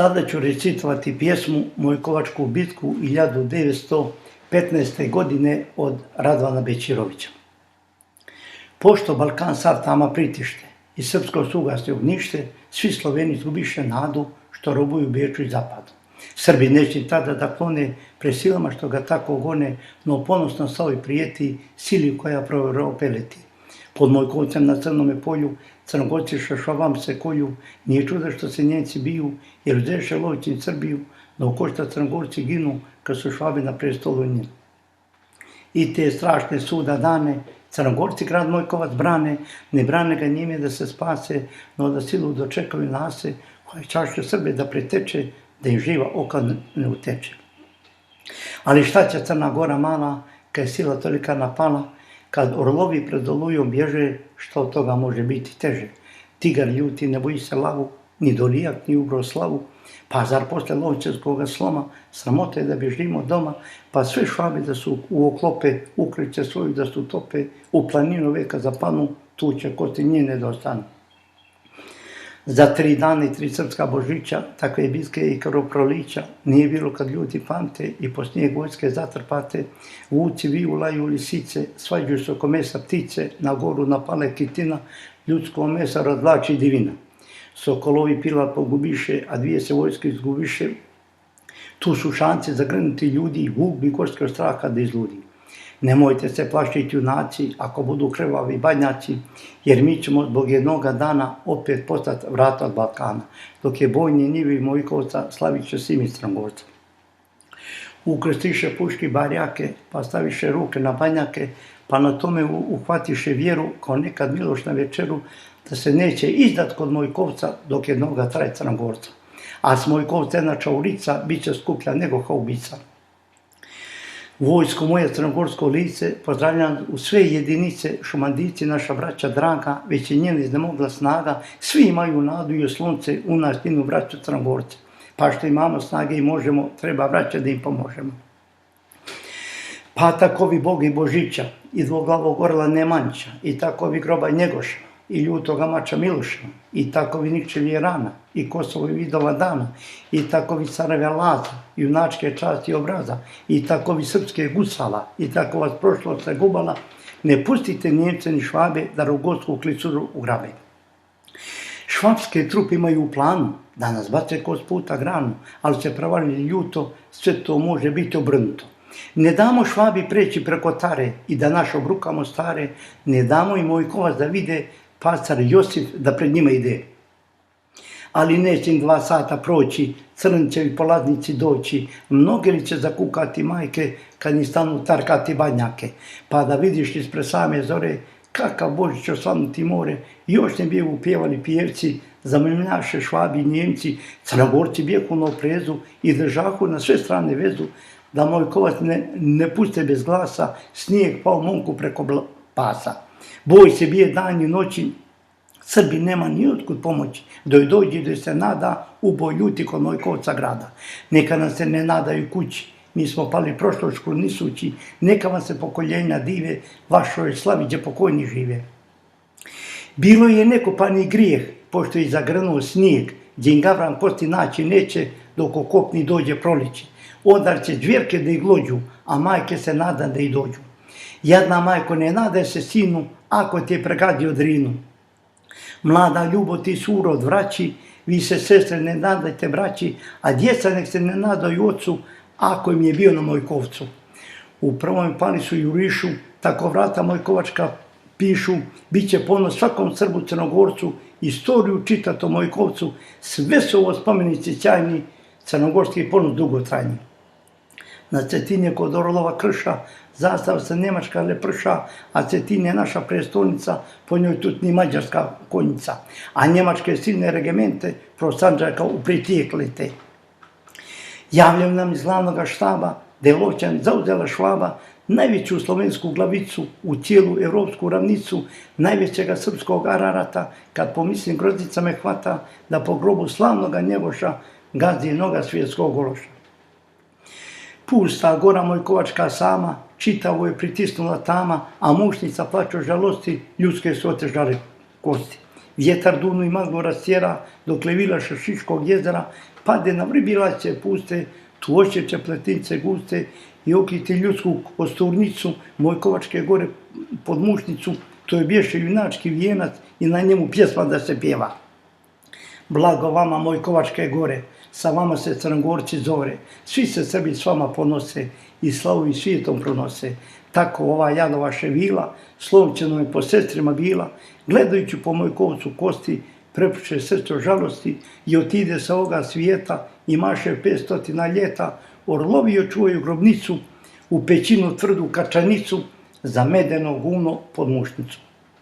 Sada ću recitovati pjesmu Mojkovačku bitku 1915. godine od Radovana Bećirovića. Pošto Balkan sav tama pritište i srpsko suglasje ognište, svi Sloveni izgubiše nadu što robuju Beču i zapadu. Srbi neće tada da klone pre silama što ga tako gone, no ponosno Savi prijeti sili koja pro Europe leti. Pod Mojkovcem na Crnome polju Crnogorci šašavam se kolju, nije čuda što se Njemci biju, jer uzeše lovci Srbiju, da u košta Crnogorci ginu, kad su Švabi na prestolu njih. I te strašne suda dane, Crnogorci grad Mojkovac brane, ne brane ga njime da se spase, no da silu dočekaju nase, koja čašće Srbe da preteče, da im živa oka ne uteče. Ali šta će Crna Gora mala, kad je sila tolika napala, kad orlovi pred olujom bježe, što od toga može biti teže? Tigar ljuti ne boji se lavu, ni Dolijak, ni Ugroslavu, pa zar posle lovčevskog sloma sramota je da bježimo doma, pa sve Švabi da su u oklope, ukriće svoju da su tope, u planinu veka zapanu, tu će kosti njene da ostanu. Za 3 dana i 3 srpska božića, takve bitke i krvoprolića, nije bilo kad ljudi pamte i po snijeg vojske zatrpate, vuci viju laju lisice, svađuju se oko mesa ptice, na goru napale kitina, ljudsko mesa razvlači divina. Sokolovi pila pogubiše, a 2 se vojske izgubiše, tu su šanse zagrnuti ljudi, vuk bi gorske od straha da izludi. Nemojte se plašiti junaci, ako budu krvavi badnjaci, jer mi ćemo zbog jednoga dana opet postati vrata od Balkana, dok je bojni njivi Mojkovca slavit će simi Crnogorca. Ukrstiše puški barjake, pa staviše ruke na banjake, pa na tome uhvatiše vjeru, kao nekad Miloš na večeru, da se neće izdat kod Mojkovca, dok jednoga traje Crnogorca. A s Mojkovca jedna čaurica, bit će skuplja nego haubica. Vojsko moje crnogorsko lice, pozdravljam u sve jedinice, šumandici, naša braća draga, već je njena iznemogla snaga, svi imaju nadu i oslonce u nas njenu braću Crnogorce. Pa što imamo snage i možemo, treba braća da im pomožemo. Pa takovi Bog i Božića, i dvoglavog orla Nemanjića, i takovi groba Njegoša, i ljutoga mača Miloša, i takovi Nikčevi rana, i Kosovo i Vidova dana, i takovi carevja Laza, junačke časti i obraza, i takovi srpske gusala, i tako vas prošlost se gubala, ne pustite Njemce ni Švabe da Rogotsku klicuru ugrabe. Švapske trupe imaju u planu da nas bace kroz puta granu, ali se prevarili ljuto, sve to može biti obrnuto. Ne damo Švabi preći preko Tare i da naš obrukamo stare, ne damo i Mojkovac da vide pasar Josif da pred njima ide. Ali neće im 2 sata proći, crnčevi polaznici doći, mnoge li će zakukati majke kad im stanu tarkati badnjake, pa da vidiš ispred same zore kakav Božić osvanuti more, još ne bijevu pjevali pjevci, zamrmljaše Švabi i Njemci, Crnogorci bijehu na oprezu i držahu na sve strane vezu, da Mojkovac ne puste bez glasa, snijeg pao momku preko pasa. Boj se bije dan i noći, Srbi nema ni otkud pomoći, dok dođe da se nada uboj ljuti kod Mojkovca grada. Neka nam se ne nadaju kući, mi smo pali prošlošku nisući, neka vam se pokoljenja dive, vašoj slavi gdje pokojni žive. Bilo je nekopani grijeh, pošto je zagrnuo snijeg, gdje im Gavran kosti naći neće, dok o kopni dođe proliće. Odar će dvjerke da ih glođu, a majke se nada da ih dođu. Jadna majko, ne nadaj se sinu, ako ti je pregadio drinu. Mlada ljubo ti suro odvraći, vi se sestre ne nadajte braći, a djeca nek se ne nadaju ocu, ako im je bio na Mojkovcu. U prvom pali su jurišu, tako vrata Mojkovačka pišu, bit će ponos svakom Srbu Crnogorcu, istoriju čitato Mojkovcu, sve su ovo spomenici sjajni, crnogorski ponos dugotrajni. Na Cetinje kod Orlova krša, zastava se Nemačka leprša, a Cetin je naša prestolnica, po njoj tutni mađarska konjica, a njemačke silne regimente pro Sandžaka upritijekle te. Javljaju nam iz glavnog štaba da je Lovćan zauzela Švaba, najveću slovensku glavicu u cijelu evropsku ravnicu, najvećega srpskog Ararata, kad pomislim groznica me hvata da po grobu slavnoga Njegoša gazi noga svjetskog Ološa. Pusta gora Mojkovačka sama, čitavo je pritisnula tama, a mušnica plače od žalosti, ljudske su otežale kosti. vjetar dunu i maglu rastjera, dokle vila Šašiškog jezera, pade na vrbilaće puste, tuošeće pletince guste i okriti ljudsku osturnicu, Mojkovačke gore pod mušnicu, to je bješe junački vijenac i na njemu pjesma da se pjeva. Blago vama Mojkovačke gore, sa vama se Crnogorci zore, svi se Srbi s vama ponose i slavu i svijetom pronose. Tako ova Janova ševila, slomčeno je po sestrima bila, gledajući po Mojkovcu kosti, prepuše srce žalosti i otide sa ovoga svijeta i maše 500 ljeta, orlovi čuvaju grobnicu, u pećinu tvrdu kačanicu, za medeno gumno pod mušnicu.